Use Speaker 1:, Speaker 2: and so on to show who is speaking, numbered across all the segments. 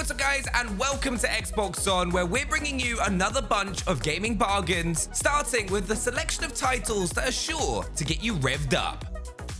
Speaker 1: what's up guys, and welcome to Xbox On, where we're bringing you another bunch of gaming bargains, starting with the selection of titles that are sure to get you revved up.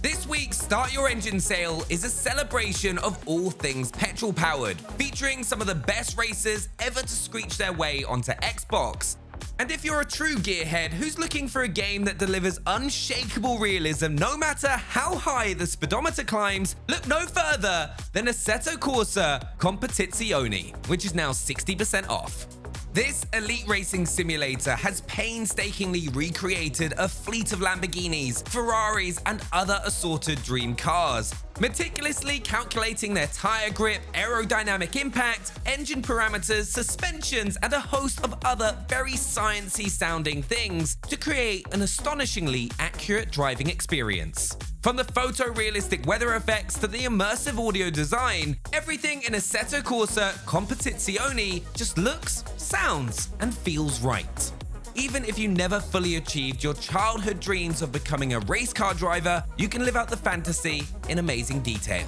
Speaker 1: This week's Start Your Engine sale is a celebration of all things petrol-powered, featuring some of the best racers ever to screech their way onto Xbox. And if you're a true gearhead who's looking for a game that delivers unshakable realism no matter how high the speedometer climbs, look no further than Assetto Corsa Competizione, which is now 60% off. This elite racing simulator has painstakingly recreated a fleet of Lamborghinis, Ferraris, and other assorted dream cars, meticulously calculating their tire grip, aerodynamic impact, engine parameters, suspensions, and a host of other very sciencey sounding things to create an astonishingly accurate driving experience. From the photorealistic weather effects to the immersive audio design, everything in Assetto Corsa Competizione just looks, sounds, and feels right. Even if you never fully achieved your childhood dreams of becoming a race car driver, you can live out the fantasy in amazing detail.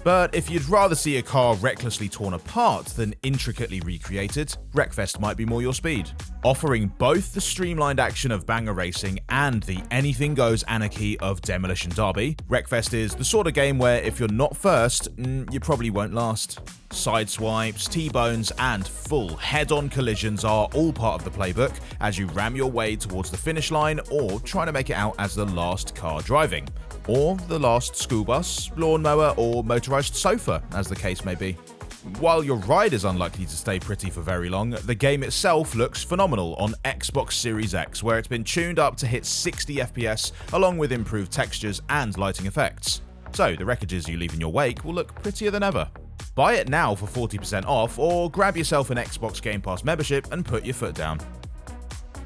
Speaker 2: But if you'd rather see a car recklessly torn apart than intricately recreated, Wreckfest might be more your speed. Offering both the streamlined action of banger racing and the anything goes anarchy of demolition derby, Wreckfest is the sort of game where if you're not first, you probably won't last. Sideswipes, T-bones, and full head-on collisions are all part of the playbook as you ram your way towards the finish line or try to make it out as the last car driving. Or the last school bus, lawnmower, or motorized sofa, as the case may be. While your ride is unlikely to stay pretty for very long, the game itself looks phenomenal on Xbox Series X, where it's been tuned up to hit 60 FPS along with improved textures and lighting effects. So the wreckages you leave in your wake will look prettier than ever. Buy it now for 40% off, or grab yourself an Xbox Game Pass membership and put your foot down.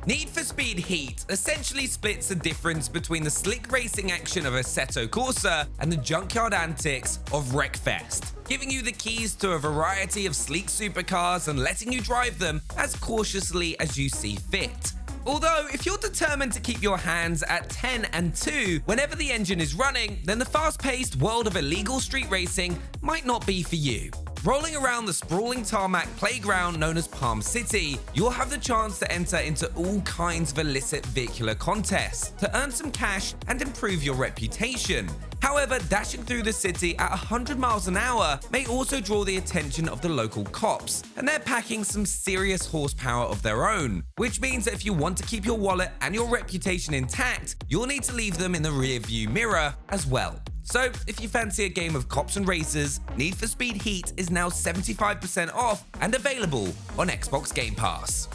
Speaker 1: Need for Speed Heat essentially splits the difference between the slick racing action of Assetto Corsa and the junkyard antics of Wreckfest, giving you the keys to a variety of sleek supercars and letting you drive them as cautiously as you see fit. Although, if you're determined to keep your hands at 10 and 2 whenever the engine is running, then the fast-paced world of illegal street racing might not be for you. Rolling around the sprawling tarmac playground known as Palm City, you'll have the chance to enter into all kinds of illicit vehicular contests to earn some cash and improve your reputation. However, dashing through the city at 100 miles an hour may also draw the attention of the local cops, and they're packing some serious horsepower of their own, which means that if you want to keep your wallet and your reputation intact, you'll need to leave them in the rear-view mirror as well. So, if you fancy a game of cops and racers, Need for Speed Heat is now 75% off and available on Xbox Game Pass.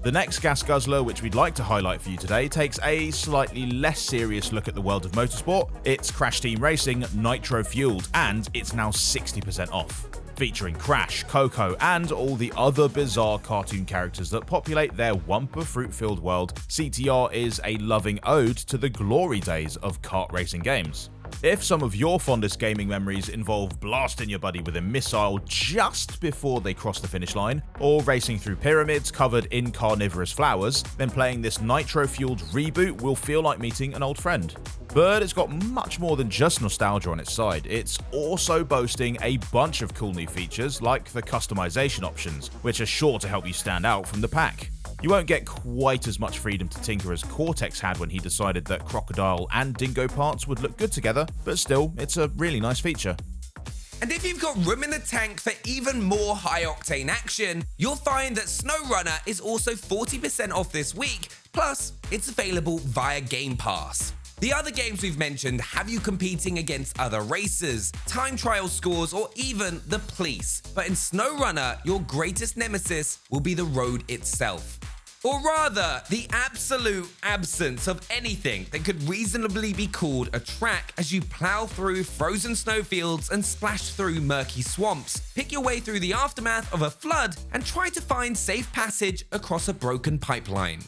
Speaker 2: The next gas guzzler which we'd like to highlight for you today takes a slightly less serious look at the world of motorsport. It's Crash Team Racing Nitro-Fueled, and it's now 60% off. Featuring Crash, Coco, and all the other bizarre cartoon characters that populate their Wumpa fruit-filled world, CTR is a loving ode to the glory days of kart racing games. If some of your fondest gaming memories involve blasting your buddy with a missile just before they cross the finish line, or racing through pyramids covered in carnivorous flowers, then playing this Nitro-Fueled reboot will feel like meeting an old friend. But it's got much more than just nostalgia on its side. It's also boasting a bunch of cool new features like the customization options, which are sure to help you stand out from the pack. You won't get quite as much freedom to tinker as Cortex had when he decided that crocodile and dingo parts would look good together, but still, it's a really nice feature.
Speaker 1: And if you've got room in the tank for even more high-octane action, you'll find that SnowRunner is also 40% off this week, plus it's available via Game Pass. The other games we've mentioned have you competing against other racers, time trial scores, or even the police. But in SnowRunner, your greatest nemesis will be the road itself. Or rather, the absolute absence of anything that could reasonably be called a track as you plow through frozen snowfields and splash through murky swamps, pick your way through the aftermath of a flood, and try to find safe passage across a broken pipeline.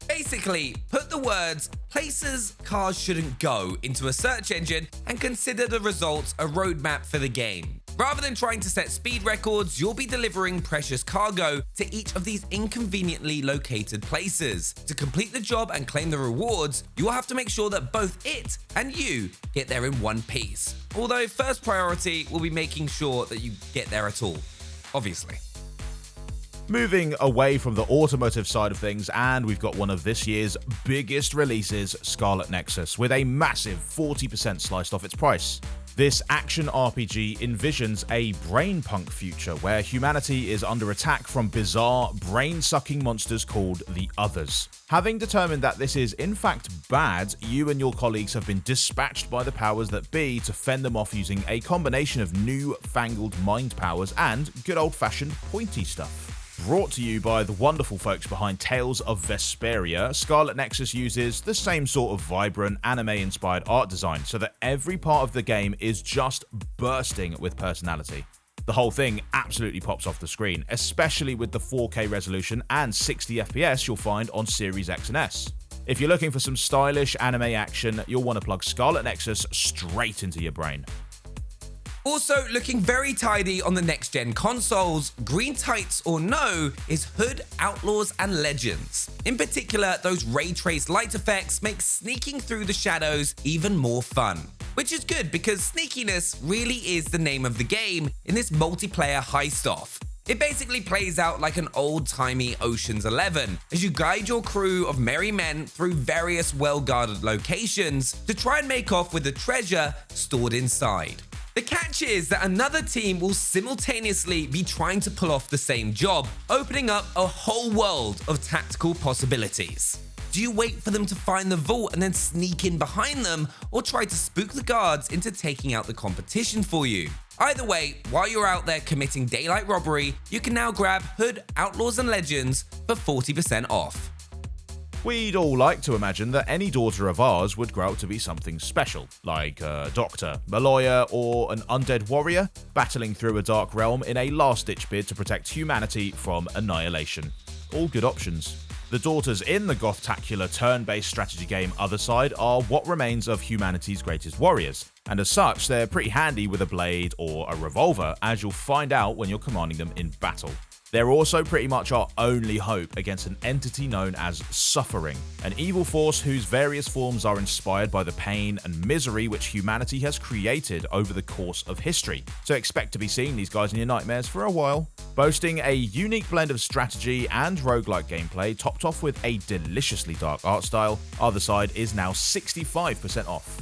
Speaker 1: Basically, put the words "places cars shouldn't go" into a search engine and consider the results a roadmap for the game. Rather than trying to set speed records, you'll be delivering precious cargo to each of these inconveniently located places. To complete the job and claim the rewards, you'll have to make sure that both it and you get there in one piece. Although first priority will be making sure that you get there at all. obviously.
Speaker 2: Moving away from the automotive side of things, and we've got one of this year's biggest releases, Scarlet Nexus, with a massive 40% sliced off its price. This action RPG envisions a brain-punk future where humanity is under attack from bizarre, brain-sucking monsters called the Others. Having determined that this is in fact bad, you and your colleagues have been dispatched by the powers that be to fend them off using a combination of new-fangled mind powers and good old-fashioned pointy stuff. Brought to you by the wonderful folks behind Tales of Vesperia, Scarlet Nexus uses the same sort of vibrant, anime-inspired art design so that every part of the game is just bursting with personality. The whole thing absolutely pops off the screen, especially with the 4K resolution and 60 FPS you'll find on Series X and S. If you're looking for some stylish anime action, you'll want to plug Scarlet Nexus straight into your brain.
Speaker 1: Also looking very tidy on the next-gen consoles, green tights or no, is Hood, Outlaws and Legends. In particular, those ray-traced light effects make sneaking through the shadows even more fun. Which is good because sneakiness really is the name of the game in this multiplayer heist-off. It basically plays out like an old-timey Ocean's 11 as you guide your crew of merry men through various well-guarded locations to try and make off with the treasure stored inside. The catch is that another team will simultaneously be trying to pull off the same job, opening up a whole world of tactical possibilities. Do you wait for them to find the vault and then sneak in behind them, or try to spook the guards into taking out the competition for you? Either way, while you're out there committing daylight robbery, you can now grab Hood, Outlaws and Legends for 40% off.
Speaker 2: We'd all like to imagine that any daughter of ours would grow up to be something special, like a doctor, a lawyer, or an undead warrior, battling through a dark realm in a last-ditch bid to protect humanity from annihilation. All good options. The daughters in the goth-tacular turn-based strategy game Otherside are what remains of humanity's greatest warriors, and as such, they're pretty handy with a blade or a revolver, as you'll find out when you're commanding them in battle. They're also pretty much our only hope against an entity known as Suffering, an evil force whose various forms are inspired by the pain and misery which humanity has created over the course of history. So expect to be seeing these guys in your nightmares for a while. Boasting a unique blend of strategy and roguelike gameplay, topped off with a deliciously dark art style, Otherside is now 65% off.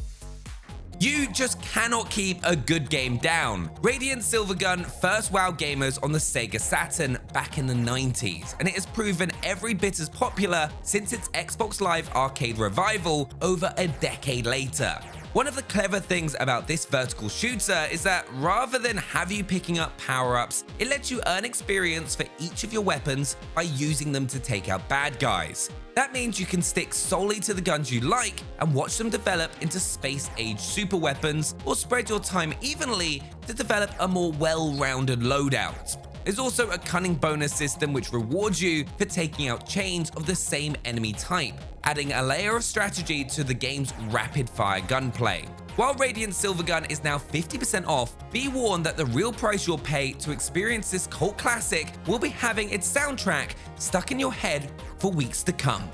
Speaker 1: You just cannot keep a good game down. Radiant Silvergun first wowed gamers on the Sega Saturn back in the 90s, and it has proven every bit as popular since its Xbox Live Arcade revival over a decade later. One of the clever things about this vertical shooter is that rather than have you picking up power-ups, it lets you earn experience for each of your weapons by using them to take out bad guys. That means you can stick solely to the guns you like and watch them develop into space-age super weapons, or spread your time evenly to develop a more well-rounded loadout. There's also a cunning bonus system which rewards you for taking out chains of the same enemy type, adding a layer of strategy to the game's rapid-fire gunplay. While Radiant Silvergun is now 50% off, be warned that the real price you'll pay to experience this cult classic will be having its soundtrack stuck in your head for weeks to come.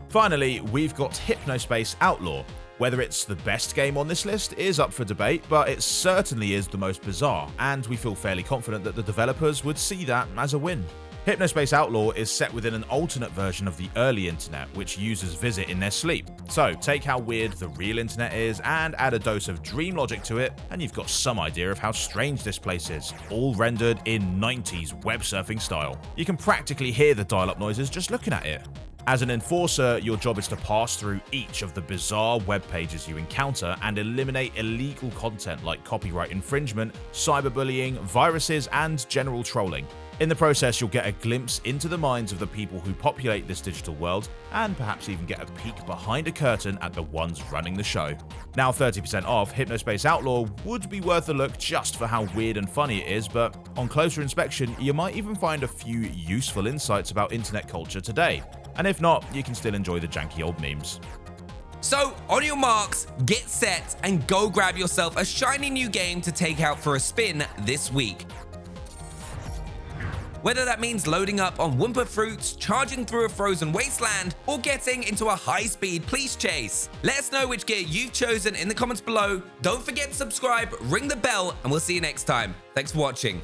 Speaker 2: Finally, we've got Hypnospace Outlaw. Whether it's the best game on this list is up for debate, but it certainly is the most bizarre, and we feel fairly confident that the developers would see that as a win. Hypnospace Outlaw is set within an alternate version of the early internet, which users visit in their sleep. So take how weird the real internet is and add a dose of dream logic to it, and you've got some idea of how strange this place is, all rendered in 90s web surfing style. You can practically hear the dial-up noises just looking at it. As an enforcer, your job is to pass through each of the bizarre web pages you encounter and eliminate illegal content like copyright infringement, cyberbullying, viruses, and general trolling. In the process, you'll get a glimpse into the minds of the people who populate this digital world, and perhaps even get a peek behind a curtain at the ones running the show. Now 30% off, Hypnospace Outlaw would be worth a look just for how weird and funny it is, but on closer inspection, you might even find a few useful insights about internet culture today. And if not, you can still enjoy the janky old memes.
Speaker 1: So, on your marks, get set, and go grab yourself a shiny new game to take out for a spin this week. Whether that means loading up on Wumpa Fruits, charging through a frozen wasteland, or getting into a high-speed police chase. Let us know which gear you've chosen in the comments below. Don't forget to subscribe, ring the bell, and we'll see you next time. Thanks for watching.